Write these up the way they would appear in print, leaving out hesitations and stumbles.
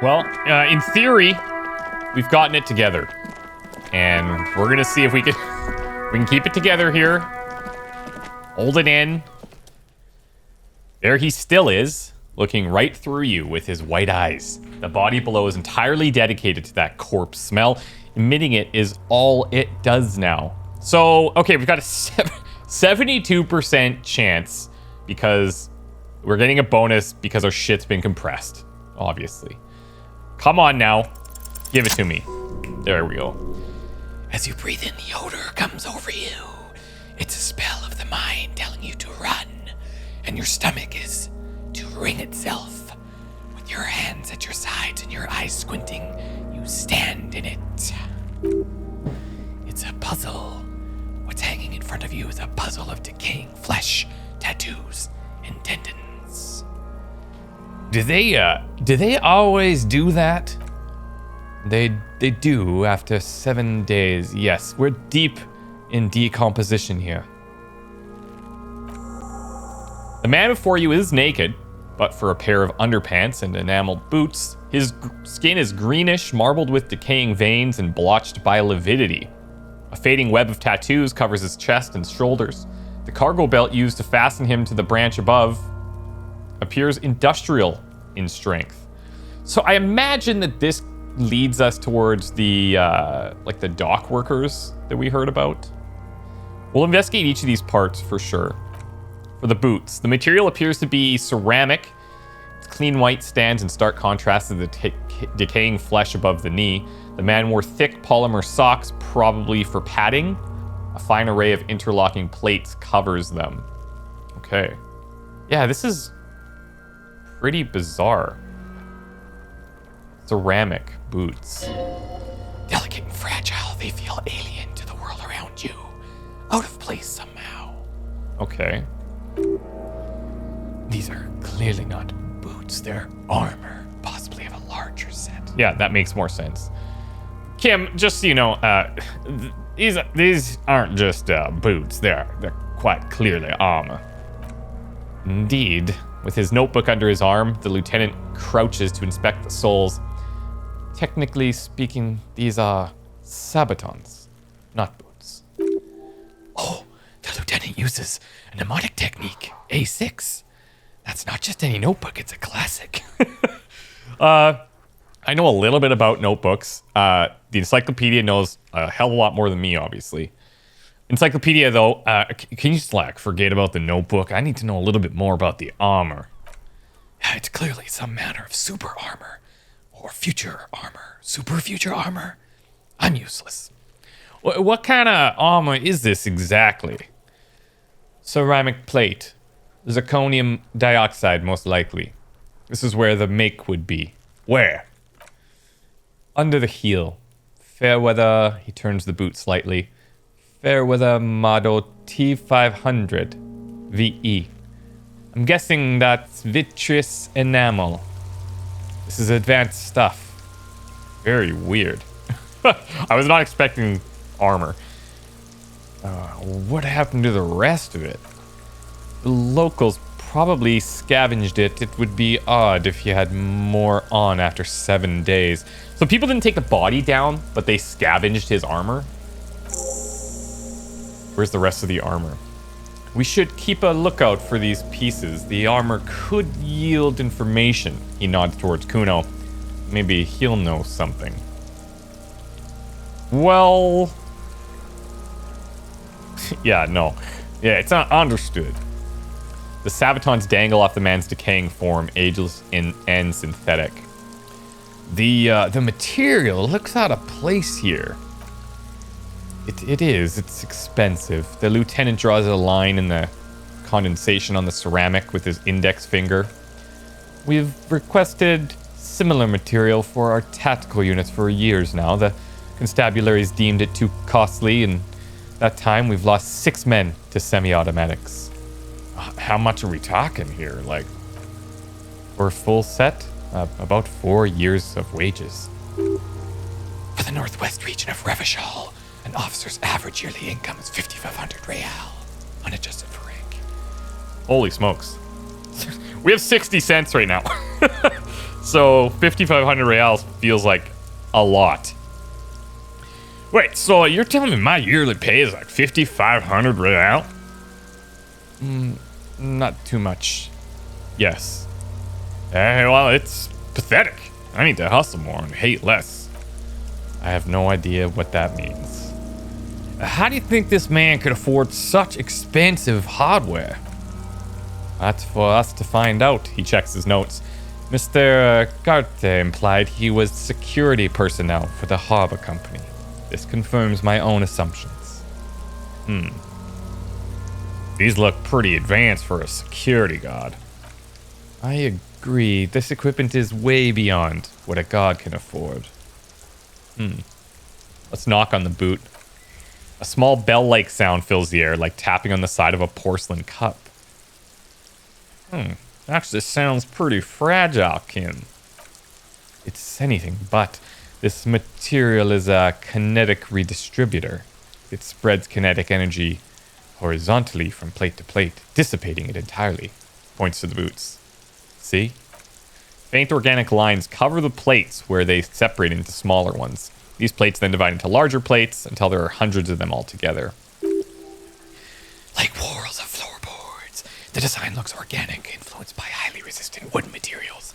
Well, in theory, we've gotten it together. And we're going to see if we can keep it together here. Hold it in. There he still is, looking right through you with his white eyes. The body below is entirely dedicated to that corpse smell. Emitting it is all it does now. So, okay, we've got a 72% chance because we're getting a bonus because our shit's been compressed, obviously. Come on now. Give it to me. There we go. As you breathe in, the odor comes over you. It's a spell of the mind telling you to run, and your stomach is to ring itself. With your hands at your sides and your eyes squinting, you stand in it. It's a puzzle. What's hanging in front of you is a puzzle of decaying flesh, tattoos, and tendons. Do they always do that? They do after 7 days. Yes, we're deep in decomposition here. The man before you is naked, but for a pair of underpants and enameled boots, his skin is greenish, marbled with decaying veins and blotched by lividity. A fading web of tattoos covers his chest and shoulders. The cargo belt used to fasten him to the branch above appears industrial in strength. So I imagine that this leads us towards the like the dock workers that we heard about. We'll investigate each of these parts for sure. For the boots, the material appears to be ceramic. Its clean white stands in stark contrast to the decaying flesh above the knee. The man wore thick polymer socks, probably for padding. A fine array of interlocking plates covers them. Okay. Yeah, this is pretty bizarre. Ceramic boots. Delicate and fragile, they feel alien to the world around you. Out of place somehow. Okay. These are clearly not boots, they're armor, possibly of a larger set. Yeah, that makes more sense. Kim, just so you know, these aren't just boots. They're quite clearly armor. Indeed. With his notebook under his arm, the lieutenant crouches to inspect the soles. Technically speaking, these are sabatons, not boots. Oh, the lieutenant uses a mnemonic technique, A6. That's not just any notebook, it's a classic. I know a little bit about notebooks. The encyclopedia knows a hell of a lot more than me, obviously. Encyclopedia, though, can you just, forget about the notebook? I need to know a little bit more about the armor. Yeah, it's clearly some manner of super armor. Or future armor. Super future armor. I'm useless. What kind of armor is this exactly? Ceramic plate. Zirconium dioxide, most likely. This is where the make would be. Where? Under the heel. Fair weather. He turns the boot slightly. Fairweather model T500 VE. I'm guessing that's vitreous enamel. This is advanced stuff. Very weird. I was not expecting armor. What happened to the rest of it? The locals probably scavenged it. It would be odd if you had more on after 7 days. So people didn't take the body down, but they scavenged his armor? Where's the rest of the armor? We should keep a lookout for these pieces. The armor could yield information. He nods towards Cuno. Maybe he'll know something. Well... yeah, no. Yeah, it's not understood. The sabatons dangle off the man's decaying form, ageless and synthetic. The material looks out of place here. It is. It's expensive. The lieutenant draws a line in the condensation on the ceramic with his index finger. We've requested similar material for our tactical units for years now. The constabularies deemed it too costly, and that time we've lost 6 men to semi-automatics. How much are we talking here? For a full set? About 4 years of wages. For the northwest region of Revachol, an officer's average yearly income is 5,500 real, unadjusted for rank. Holy smokes. We have 60 cents right now. So 5,500 reals feels like a lot. Wait, so you're telling me my yearly pay is like 5,500 real? Not too much. Yes. Well, it's pathetic. I need to hustle more and hate less. I have no idea what that means. How do you think this man could afford such expensive hardware? That's for us to find out. He checks his notes. Mr. Garte implied he was security personnel for the harbor company. This confirms my own assumptions. These look pretty advanced for a security guard. I agree. This equipment is way beyond what a guard can afford. Let's knock on the boot. A small bell-like sound fills the air, like tapping on the side of a porcelain cup. Actually sounds pretty fragile, Kim. It's anything but. This material is a kinetic redistributor. It spreads kinetic energy horizontally from plate to plate, dissipating it entirely. Points to the boots. See? Faint organic lines cover the plates where they separate into smaller ones. These plates then divide into larger plates until there are hundreds of them all together. Like whorls of floorboards, the design looks organic, influenced by highly resistant wood materials,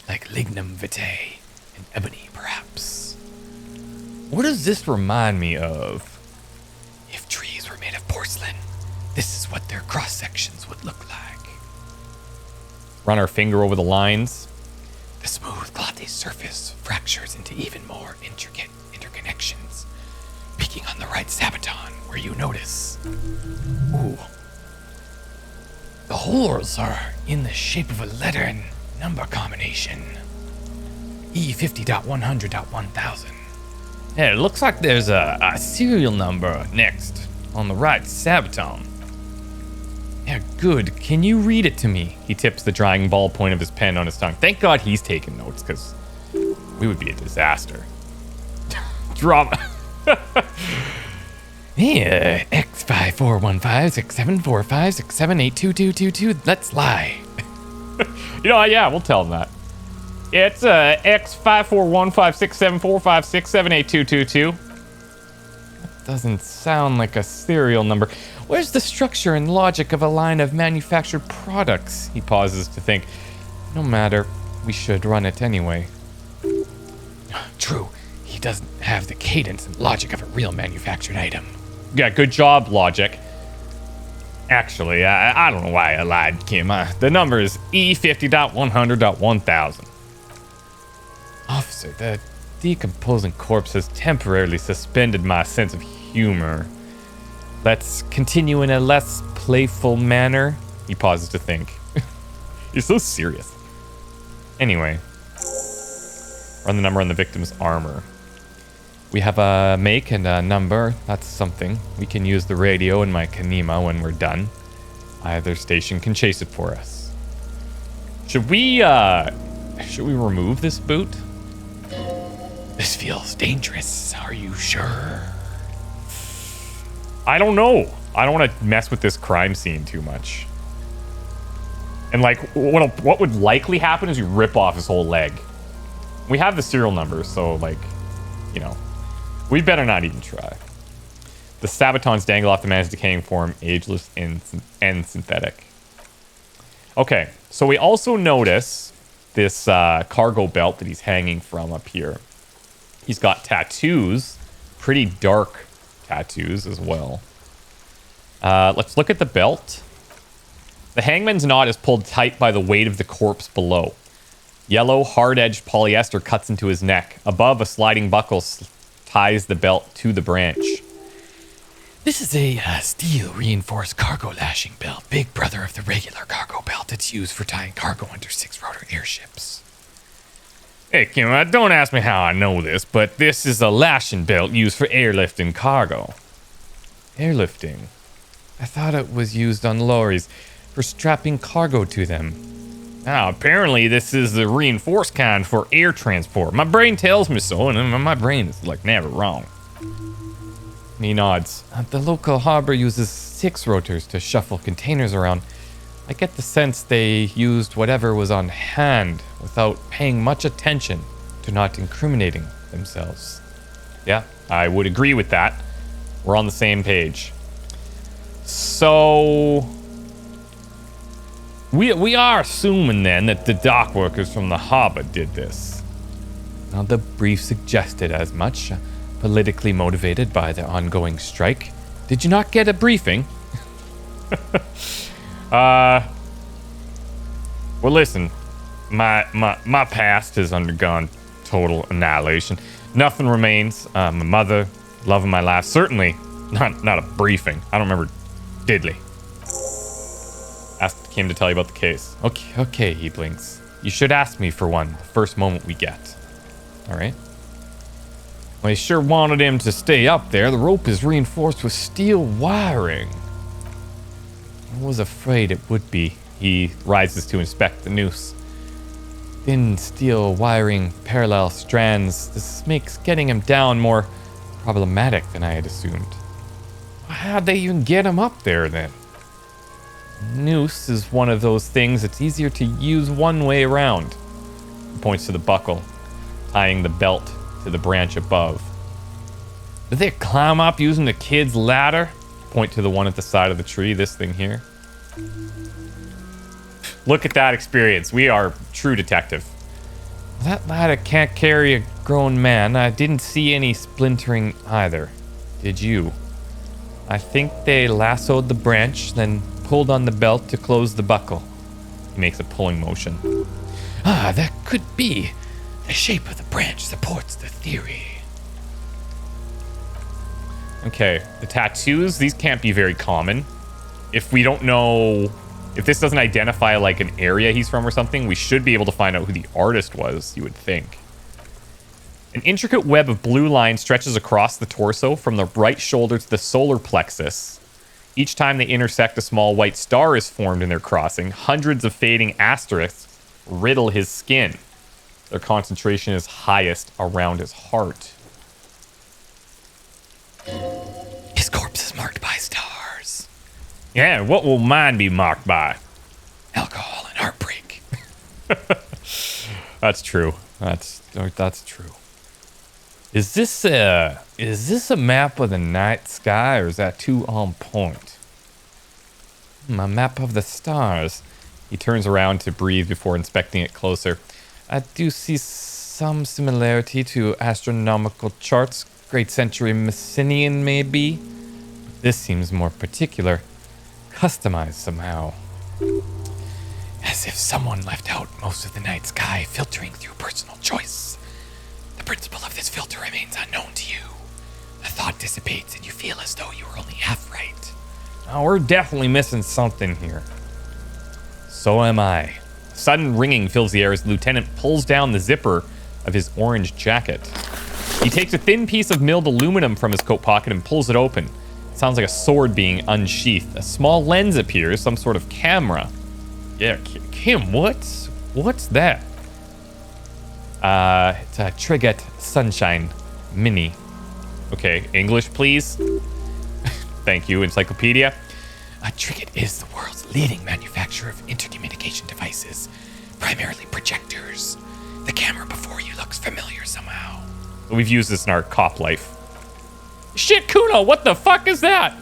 like lignum vitae and ebony, perhaps. What does this remind me of? If trees were made of porcelain, this is what their cross-sections would look like. Run our finger over the lines. The smooth, clothy surface fractures into even more intricate interconnections, peaking on the right sabaton where you notice. Ooh. The holes are in the shape of a letter and number combination. E50.100.1000. Yeah, it looks like there's a serial number next on the right sabaton. Yeah, good. Can you read it to me? He tips the drying ballpoint of his pen on his tongue. Thank God he's taking notes, because we would be a disaster. Drama. Yeah, X5415674567822222. Let's lie. You know, yeah, we'll tell them that. It's X54156745678222. That doesn't sound like a serial number. Where's the structure and logic of a line of manufactured products? He pauses to think. No matter, we should run it anyway. True, he doesn't have the cadence and logic of a real manufactured item. Yeah, good job, logic. Actually, I don't know why I lied, Kim. The number is E50.100.1000. Officer, the decomposing corpse has temporarily suspended my sense of humor. Let's continue in a less playful manner. He pauses to think. You're so serious. Anyway, run the number on the victim's armor. We have a make and a number. That's something. We can use the radio in my Kanima when we're done. Either station can chase it for us. Should we remove this boot? This feels dangerous. Are you sure? I don't know. I don't want to mess with this crime scene too much. And like, what would likely happen is you rip off his whole leg. We have the serial number, so like, you know, we better not even try. The sabatons dangle off the man's decaying form, ageless and synthetic. Okay, so we also notice this cargo belt that he's hanging from up here. He's got tattoos, pretty dark tattoos as well. Let's look at the belt. The hangman's knot is pulled tight by the weight of the corpse below. Yellow, hard-edged polyester cuts into his neck. Above, a sliding buckle ties the belt to the branch. This is a steel reinforced cargo lashing belt, big brother of the regular cargo belt. It's used for tying cargo under 6-rotor airships. Hey, Kim, don't ask me how I know this, but this is a lashing belt used for airlifting cargo. Airlifting? I thought it was used on lorries for strapping cargo to them. Now, apparently this is the reinforced kind for air transport. My brain tells me so, and my brain is like never wrong. He nods. The local harbor uses 6 rotors to shuffle containers around. I get the sense they used whatever was on hand without paying much attention to not incriminating themselves. Yeah, I would agree with that. We're on the same page. So we are assuming then that the dock workers from the harbor did this. Now, the brief suggested as much, politically motivated by the ongoing strike. Did you not get a briefing? Well, listen, my past has undergone total annihilation. Nothing remains. My mother, love of my life, certainly not a briefing. I don't remember diddly. Asked him to tell you about the case. Okay, he blinks. You should ask me for one the first moment we get. All right. Well, he sure wanted him to stay up there. The rope is reinforced with steel wiring. I was afraid it would be. He rises to inspect the noose. Thin steel wiring, parallel strands. This makes getting him down more problematic than I had assumed. How'd they even get him up there then? Noose is one of those things that's easier to use one way around. He points to the buckle, tying the belt to the branch above. Did they climb up using the kid's ladder? Point to the one at the side of the tree, this thing here. Look at that experience. We are true detective. That ladder can't carry a grown man. I didn't see any splintering either. Did you? I think they lassoed the branch, then pulled on the belt to close the buckle. He makes a pulling motion. That could be. The shape of the branch supports the theory. Okay, the tattoos, these can't be very common. If we don't know, if this doesn't identify like an area he's from or something, we should be able to find out who the artist was, you would think. An intricate web of blue lines stretches across the torso from the right shoulder to the solar plexus. Each time they intersect, a small white star is formed in their crossing. Hundreds of fading asterisks riddle his skin. Their concentration is highest around his heart. His corpse is marked by stars. Yeah, what will mine be marked by? Alcohol and heartbreak. That's true. That's true. Is this a map of the night sky, or is that too on point? A map of the stars. He turns around to breathe before inspecting it closer. I do see some similarity to astronomical charts. Great Century Messinian, maybe? This seems more particular. Customized somehow. As if someone left out most of the night sky, filtering through personal choice. The principle of this filter remains unknown to you. The thought dissipates and you feel as though you were only half right. Oh, we're definitely missing something here. So am I. Sudden ringing fills the air as the lieutenant pulls down the zipper of his orange jacket. He takes a thin piece of milled aluminum from his coat pocket and pulls it open. It sounds like a sword being unsheathed. A small lens appears, some sort of camera. Yeah, Kim, what's that? It's a Interrogate Sunshine Mini. Okay, English, please. Thank you, Encyclopedia. Interrogate is the world's leading manufacturer of intercommunication devices, primarily projectors. The camera before you looks familiar somehow. We've used this in our cop life. Shit, Cuno, what the fuck is that?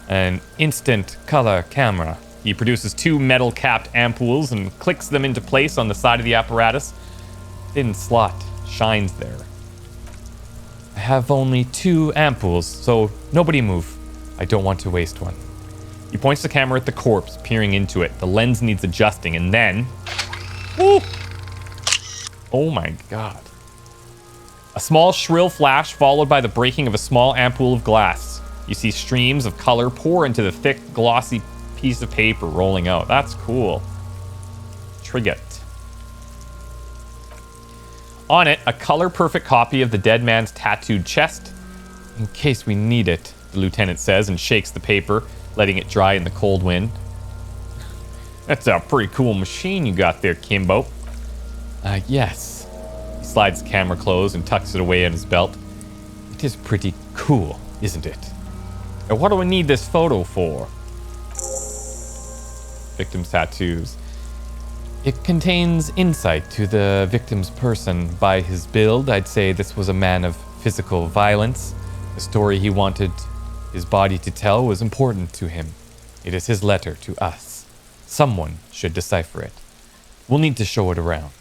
An instant color camera. He produces two metal-capped ampoules and clicks them into place on the side of the apparatus. Thin slot shines there. I have only 2 ampoules, so nobody move. I don't want to waste one. He points the camera at the corpse, peering into it. The lens needs adjusting, and then... Woo! Oh my god. A small shrill flash followed by the breaking of a small ampoule of glass. You see streams of color pour into the thick, glossy piece of paper rolling out. That's cool. Interrogate. On it, a color-perfect copy of the dead man's tattooed chest. In case we need it, the lieutenant says and shakes the paper, letting it dry in the cold wind. That's a pretty cool machine you got there, Kimbo. Yes. He slides the camera closed and tucks it away in his belt. It is pretty cool, isn't it? And what do we need this photo for? Victim's tattoos. It contains insight to the victim's person. By his build, I'd say this was a man of physical violence. The story he wanted his body to tell was important to him. It is his letter to us. Someone should decipher it. We'll need to show it around.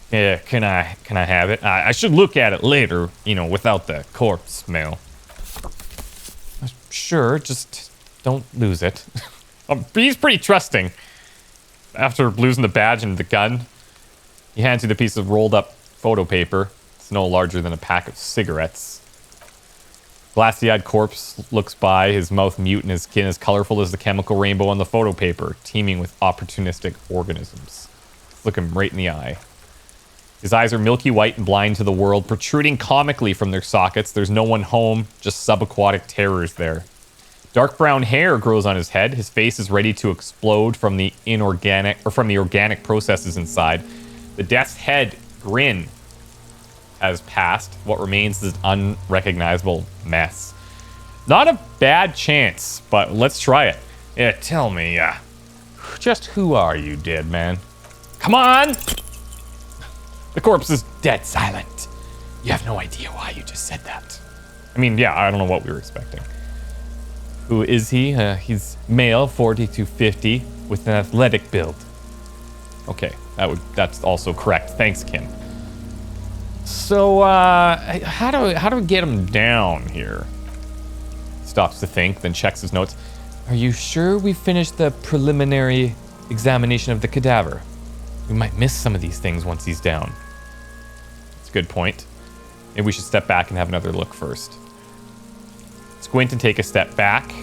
Yeah, can I have it? I should look at it later, without the corpse smell. Sure, just don't lose it. He's pretty trusting. After losing the badge and the gun, he hands you the piece of rolled up photo paper. It's no larger than a pack of cigarettes. Glassy-eyed corpse looks by, his mouth mute and his skin as colorful as the chemical rainbow on the photo paper, teeming with opportunistic organisms. Look him right in the eye. His eyes are milky white and blind to the world, protruding comically from their sockets. There's no one home, just subaquatic terrors there. Dark brown hair grows on his head. His face is ready to explode from the organic processes inside. The death's head grin has passed. What remains is an unrecognizable mess. Not a bad chance, but let's try it. Yeah, tell me, just who are you, dead man? Come on! The corpse is dead silent. You have no idea why you just said that. I mean, yeah, I don't know what we were expecting. Who is he? He's male, 40 to 50, with an athletic build. Okay, that's also correct. Thanks, Kim. So, how do we get him down here? Stops to think, then checks his notes. Are you sure we finished the preliminary examination of the cadaver? We might miss some of these things once he's down. That's a good point. Maybe we should step back and have another look first. Squint and take a step back.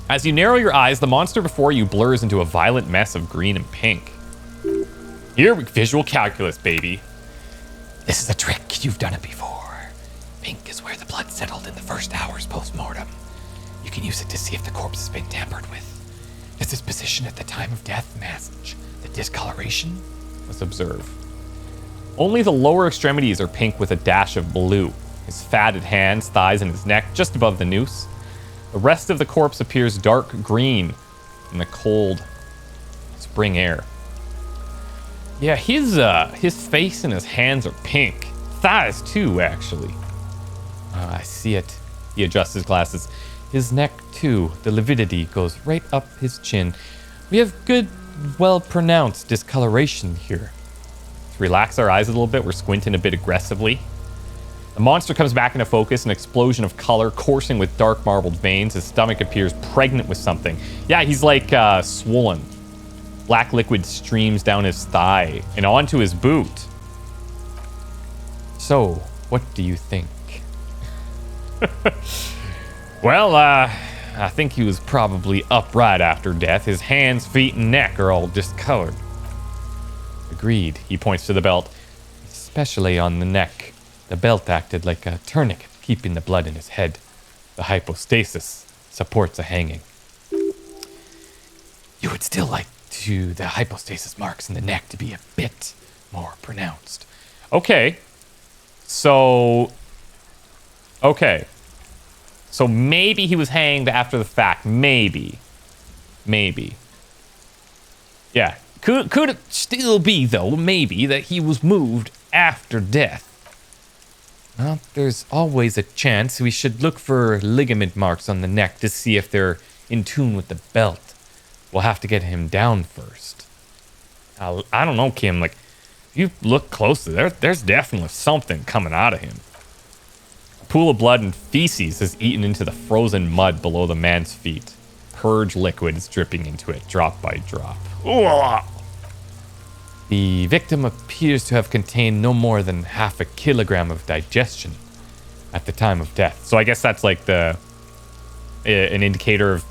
As you narrow your eyes, the monster before you blurs into a violent mess of green and pink. Here, visual calculus, baby. This is a trick. You've done it before. Pink is where the blood settled in the first hours post-mortem. You can use it to see if the corpse has been tampered with. Does its position at the time of death match the discoloration? Let's observe. Only the lower extremities are pink with a dash of blue. His fatted hands, thighs, and his neck just above the noose. The rest of the corpse appears dark green in the cold spring air. Yeah, his face and his hands are pink. Thighs too, actually. I see it. He adjusts his glasses. His neck too. The lividity goes right up his chin. We have good, well-pronounced discoloration here. To relax our eyes a little bit, we're squinting a bit aggressively. The monster comes back into focus, an explosion of color coursing with dark marbled veins. His stomach appears pregnant with something. Yeah, he's like swollen. Black liquid streams down his thigh and onto his boot. So, what do you think? Well, I think he was probably upright after death. His hands, feet, and neck are all discolored. Agreed. He points to the belt. Especially on the neck. The belt acted like a tourniquet, keeping the blood in his head. The hypostasis supports a hanging. You would still like the hypostasis marks in the neck to be a bit more pronounced. Okay. So maybe he was hanged after the fact. Maybe. Yeah. Could it still be, though, maybe, that he was moved after death? Well, there's always a chance. We should look for ligament marks on the neck to see if they're in tune with the belt. We'll have to get him down first. I don't know, Kim. Like, if you look closely, there's definitely something coming out of him. A pool of blood and feces has eaten into the frozen mud below the man's feet. Purge liquid is dripping into it, drop by drop. Ooh. The victim appears to have contained no more than 0.5 kilogram of digestion at the time of death. So I guess that's like an indicator of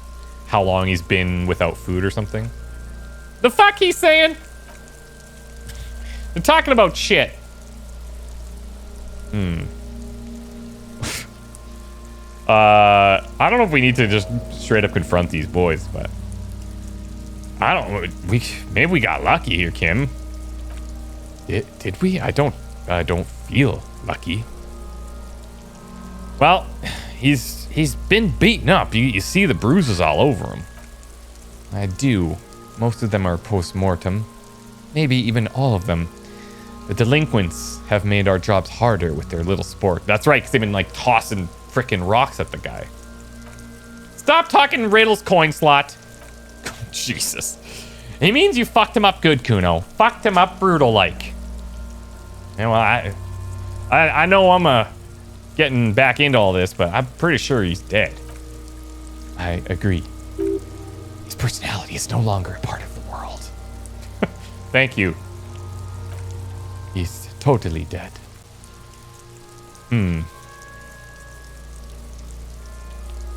how long he's been without food or something. The fuck he's saying? They're talking about shit. I don't know if we need to just straight up confront these boys, but I don't. Maybe we got lucky here, Kim. Did we? I don't feel lucky. Well, he's been beaten up. You see the bruises all over him. I do. Most of them are post-mortem. Maybe even all of them. The delinquents have made our jobs harder with their little sport. That's right, because they've been like tossing frickin' rocks at the guy. Stop talking riddles, coin slot. Jesus. He means you fucked him up good, Cuno. Fucked him up brutal-like. Yeah, well, I know I'm getting back into all this, but I'm pretty sure he's dead. I agree. His personality is no longer a part of the world. Thank you. He's totally dead.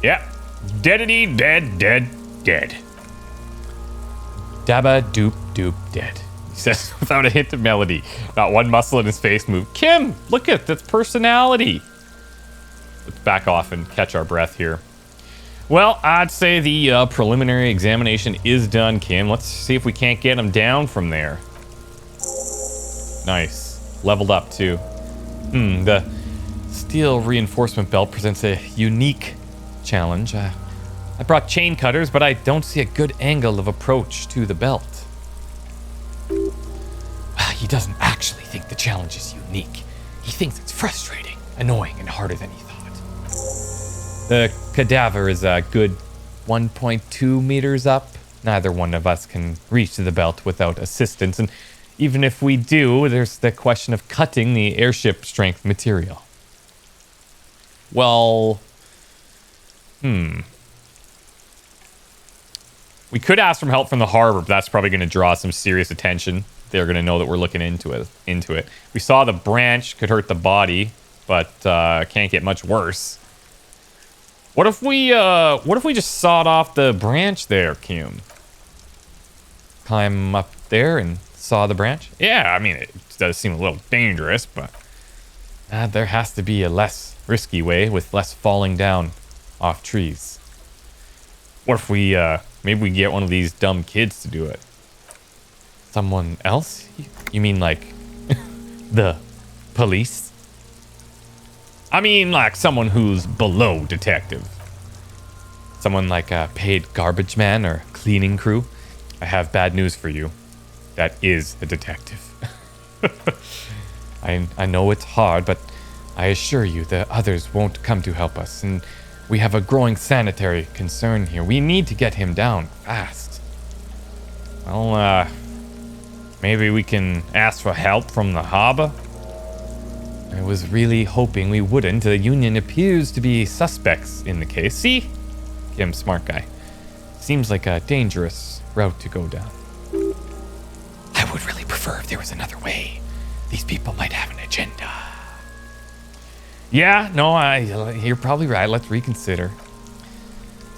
Yeah. Deadity, dead, dead, dead. Dabba doop doop dead. He says without a hint of melody. Not one muscle in his face moved. Kim, look at that's personality. Let's back off and catch our breath here. Well, I'd say the preliminary examination is done, Kim. Let's see if we can't get him down from there. Nice. Leveled up, too. The steel reinforcement belt presents a unique challenge. I brought chain cutters, but I don't see a good angle of approach to the belt. He doesn't actually think the challenge is unique. He thinks it's frustrating, annoying, and harder than he thought. The cadaver is a good 1.2 meters up. Neither one of us can reach the belt without assistance, and even if we do, there's the question of cutting the airship strength material. Well, we could ask for help from the harbor, but that's probably going to draw some serious attention. They're going to know that we're looking into it. We saw the branch could hurt the body, but can't get much worse. What if we just sawed off the branch there, Kim? Climb up there and saw the branch? Yeah, I mean, it does seem a little dangerous, but there has to be a less risky way with less falling down off trees. What if we, maybe we can get one of these dumb kids to do it? Someone else? You mean like the police? I mean like someone who's below detective. Someone like a paid garbage man or cleaning crew. I have bad news for you. That is a detective. I know it's hard, but I assure you the others won't come to help us, and we have a growing sanitary concern here. We need to get him down fast. Well, maybe we can ask for help from the harbor? I was really hoping we wouldn't. The Union appears to be suspects in the case. See? Kim, smart guy. Seems like a dangerous route to go down. I would really prefer if there was another way. These people might have an agenda. Yeah, no, you're probably right. Let's reconsider.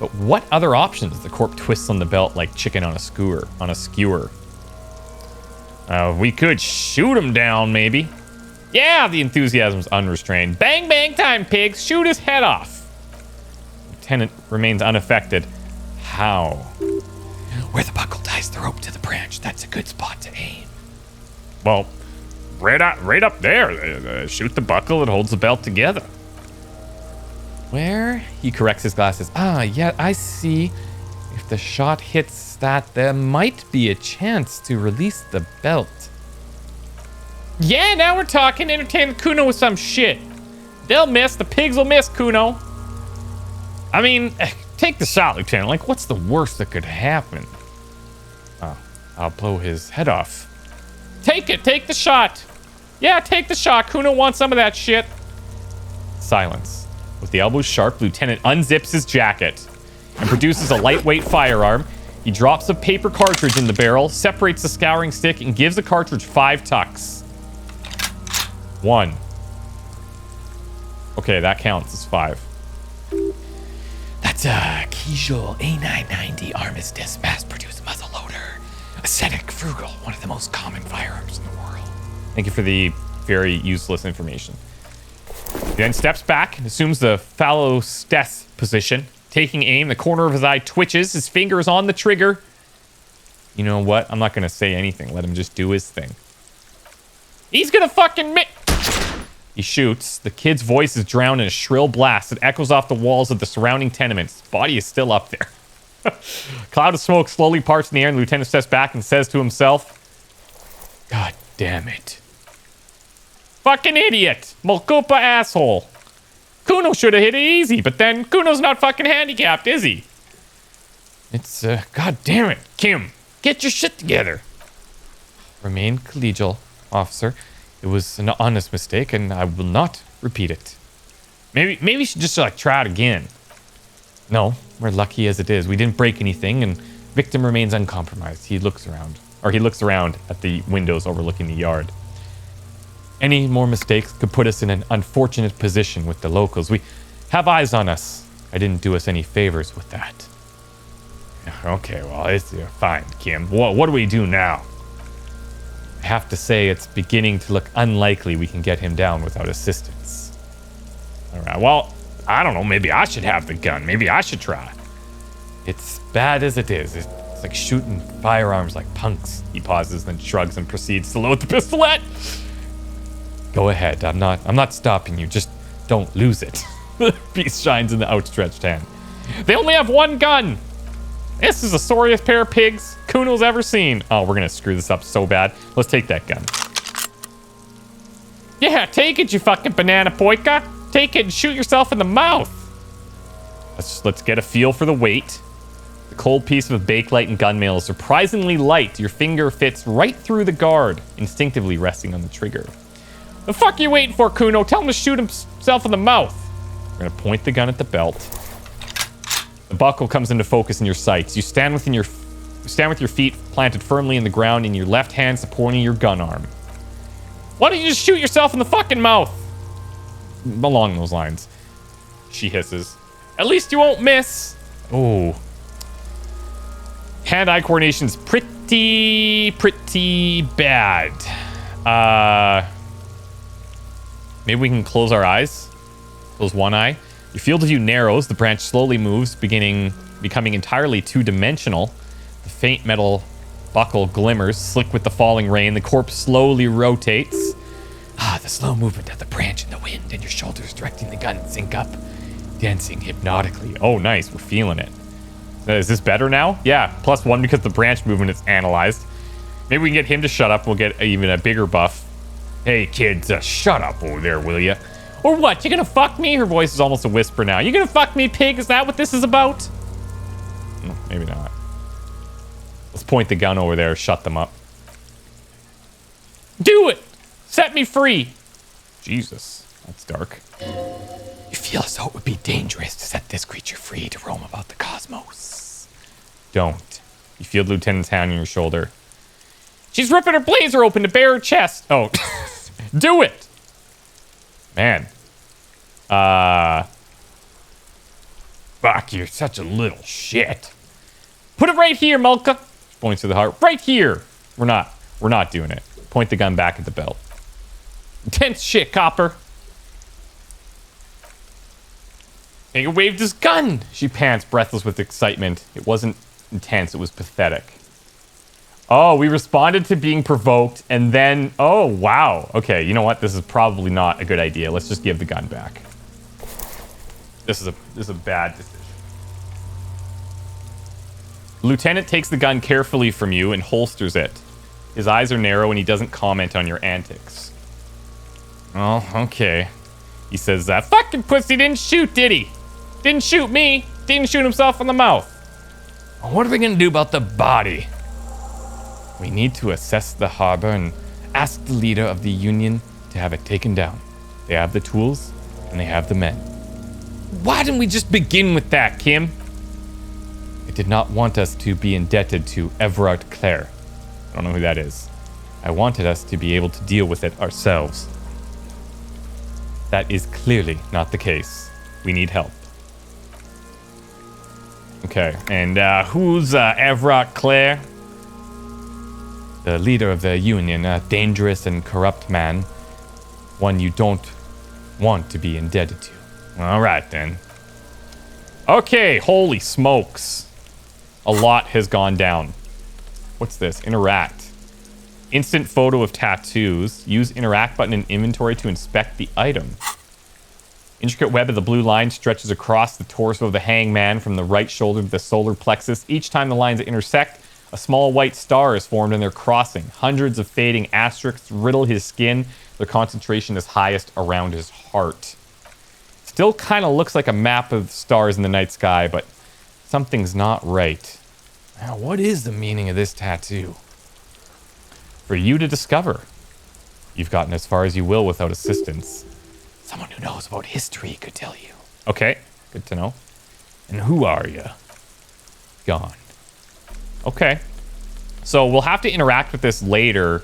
But what other options? The corp twists on the belt like chicken on a skewer. We could shoot him down, maybe. Yeah, the enthusiasm's unrestrained. Bang, bang time, pigs. Shoot his head off. Lieutenant remains unaffected. How? Where the buckle ties the rope to the branch. That's a good spot to aim. Well, right up there. Shoot the buckle that holds the belt together. Where? He corrects his glasses. Ah, yeah, I see. If the shot hits that, there might be a chance to release the belt. Yeah, now we're talking. Entertain Cuno with some shit. They'll miss. The pigs will miss, Cuno. I mean, take the shot, Lieutenant. Like, what's the worst that could happen? Oh, I'll blow his head off. Take it. Take the shot. Yeah, take the shot. Cuno wants some of that shit. Silence. With the elbows sharp, Lieutenant unzips his jacket and produces a lightweight firearm. He drops a paper cartridge in the barrel, separates the scouring stick, and gives the cartridge 5 tucks. 1. Okay, that counts as 5. That's a Kijol A990 Armistice mass-produced muzzleloader. Aesthetic, frugal, one of the most common firearms in the world. Thank you for the very useless information. He then steps back and assumes the phallostess position. Taking aim, the corner of his eye twitches. His finger is on the trigger. You know what? I'm not going to say anything. Let him just do his thing. He's going to fucking He shoots. The kid's voice is drowned in a shrill blast that echoes off the walls of the surrounding tenements. His body is still up there. Cloud of smoke slowly parts in the air, and the lieutenant steps back and says to himself, God damn it. Fucking idiot. Molkupa asshole. Cuno should have hit it easy, but then Cuno's not fucking handicapped, is he? It's, God damn it. Kim, get your shit together. Remain collegial, officer. It was an honest mistake, and I will not repeat it. Maybe we should just, like, try it again. No, we're lucky as it is. We didn't break anything, and victim remains uncompromised. He looks around at the windows overlooking the yard. Any more mistakes could put us in an unfortunate position with the locals. We have eyes on us. I didn't do us any favors with that. Okay, well, it's fine, Kim. What do we do now? I have to say it's beginning to look unlikely we can get him down without assistance. All right, well, I don't know. Maybe I should have the gun. Maybe I should try. It's bad as it is. It's like shooting firearms like punks. He pauses, then shrugs and proceeds to load the pistolet. Go ahead. I'm not stopping you. Just don't lose it. The beast shines in the outstretched hand. They only have one gun. This is the sorriest pair of pigs Cuno's ever seen. Oh, we're gonna screw this up so bad. Let's take that gun. Yeah, take it, you fucking banana poika. Take it and shoot yourself in the mouth. Let's get a feel for the weight. The cold piece of bakelite and gunmeal is surprisingly light. Your finger fits right through the guard, instinctively resting on the trigger. The fuck are you waiting for, Cuno? Tell him to shoot himself in the mouth. We're gonna point the gun at the belt. The buckle comes into focus in your sights. You stand with your feet planted firmly in the ground and your left hand supporting your gun arm. Why don't you just shoot yourself in the fucking mouth? Along those lines. She hisses. At least you won't miss. Oh. Hand-eye coordination's pretty bad. Maybe we can close our eyes. Close one eye. Your field of view narrows. The branch slowly moves, becoming entirely two-dimensional. The faint metal buckle glimmers, slick with the falling rain. The corpse slowly rotates. The slow movement of the branch in the wind and your shoulders directing the gun sync up, dancing hypnotically. Oh, nice. We're feeling it. Is this better now? Yeah, +1 because the branch movement is analyzed. Maybe we can get him to shut up. We'll get even a bigger buff. Hey, kids, shut up over there, will ya? Or what? You gonna fuck me? Her voice is almost a whisper now. You gonna fuck me, pig? Is that what this is about? No, maybe not. Let's point the gun over there. Shut them up. Do it! Set me free! Jesus, that's dark. You feel as though it would be dangerous to set this creature free to roam about the cosmos. Don't. You feel the lieutenant's hand on your shoulder. She's ripping her blazer open to bare her chest. Oh, do it! Man. Fuck, you're such a little shit. Put it right here, Mulka. Points to the heart. Right here. We're not doing it. Point the gun back at the belt. Intense shit, copper. He waved his gun. She pants, breathless with excitement. It wasn't intense, it was pathetic. Oh, we responded to being provoked, and then... Oh, wow. Okay, you know what? This is probably not a good idea. Let's just give the gun back. This is a bad decision. Lieutenant takes the gun carefully from you and holsters it. His eyes are narrow, and he doesn't comment on your antics. Oh, okay. He says, that fucking pussy didn't shoot, did he? Didn't shoot me. Didn't shoot himself in the mouth. What are we gonna do about the body? We need to assess the harbor and ask the leader of the Union to have it taken down. They have the tools, and they have the men. Why didn't we just begin with that, Kim? I did not want us to be indebted to Everard Clare. I don't know who that is. I wanted us to be able to deal with it ourselves. That is clearly not the case. We need help. Okay, and who's Everard Clare? The leader of the Union, a dangerous and corrupt man. One you don't want to be indebted to. All right, then. Okay, holy smokes. A lot has gone down. What's this? Interact. Instant photo of tattoos. Use interact button in inventory to inspect the item. Intricate web of the blue line stretches across the torso of the hangman from the right shoulder to the solar plexus. Each time the lines intersect, a small white star is formed in their crossing. Hundreds of fading asterisks riddle his skin. Their concentration is highest around his heart. Still kind of looks like a map of stars in the night sky, but something's not right. Now, what is the meaning of this tattoo? For you to discover. You've gotten as far as you will without assistance. Someone who knows about history could tell you. Okay, good to know. And who are you? Gone. Okay. So we'll have to interact with this later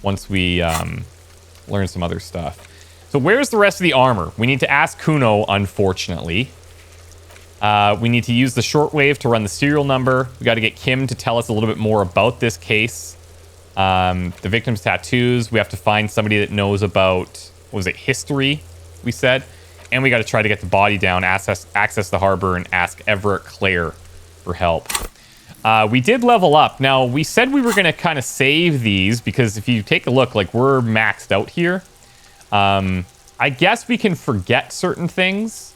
once we learn some other stuff. So where's the rest of the armor? We need to ask Cuno, unfortunately. We need to use the shortwave to run the serial number. We got to get Kim to tell us a little bit more about this case. The victim's tattoos. We have to find somebody that knows about, what was it, history, we said. And we got to try to get the body down, access the harbor, and ask Everett Clare for help. We did level up. Now, we said we were going to kind of save these because if you take a look, like, we're maxed out here. I guess we can forget certain things.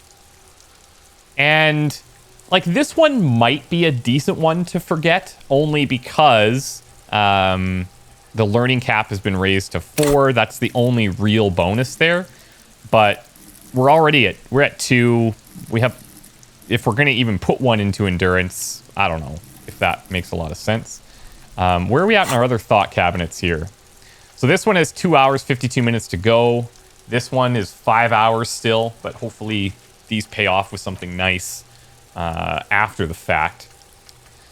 And, like, this one might be a decent one to forget, only because the learning cap has been raised to 4. That's the only real bonus there. But we're already we're at 2. We have, if we're going to even put one into endurance, I don't know if that makes a lot of sense. Where are we at in our other thought cabinets here? So this one has 2 hours, 52 minutes to go. This one is 5 hours still, but hopefully these pay off with something nice after the fact.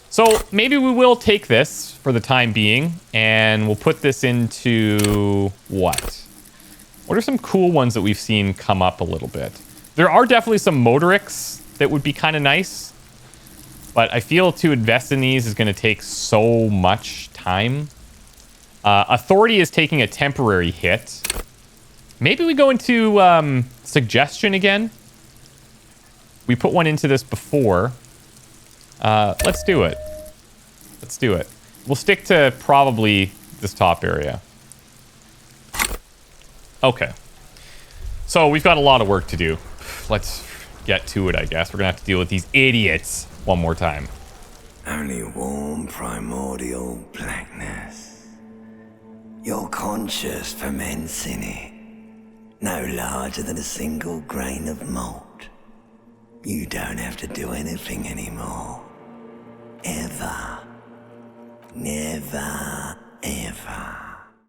So maybe we will take this for the time being, and we'll put this into what? What are some cool ones that we've seen come up a little bit? There are definitely some motorics that would be kind of nice, but I feel to invest in these is going to take so much time. Authority is taking a temporary hit. Maybe we go into suggestion again. We put one into this before. Let's do it. Let's do it. We'll stick to probably this top area. Okay. So we've got a lot of work to do. Let's get to it, I guess. We're going to have to deal with these idiots one more time. Only warm primordial blackness. Your conscious ferments in it. No larger than a single grain of malt. You don't have to do anything anymore. Ever. Never, ever.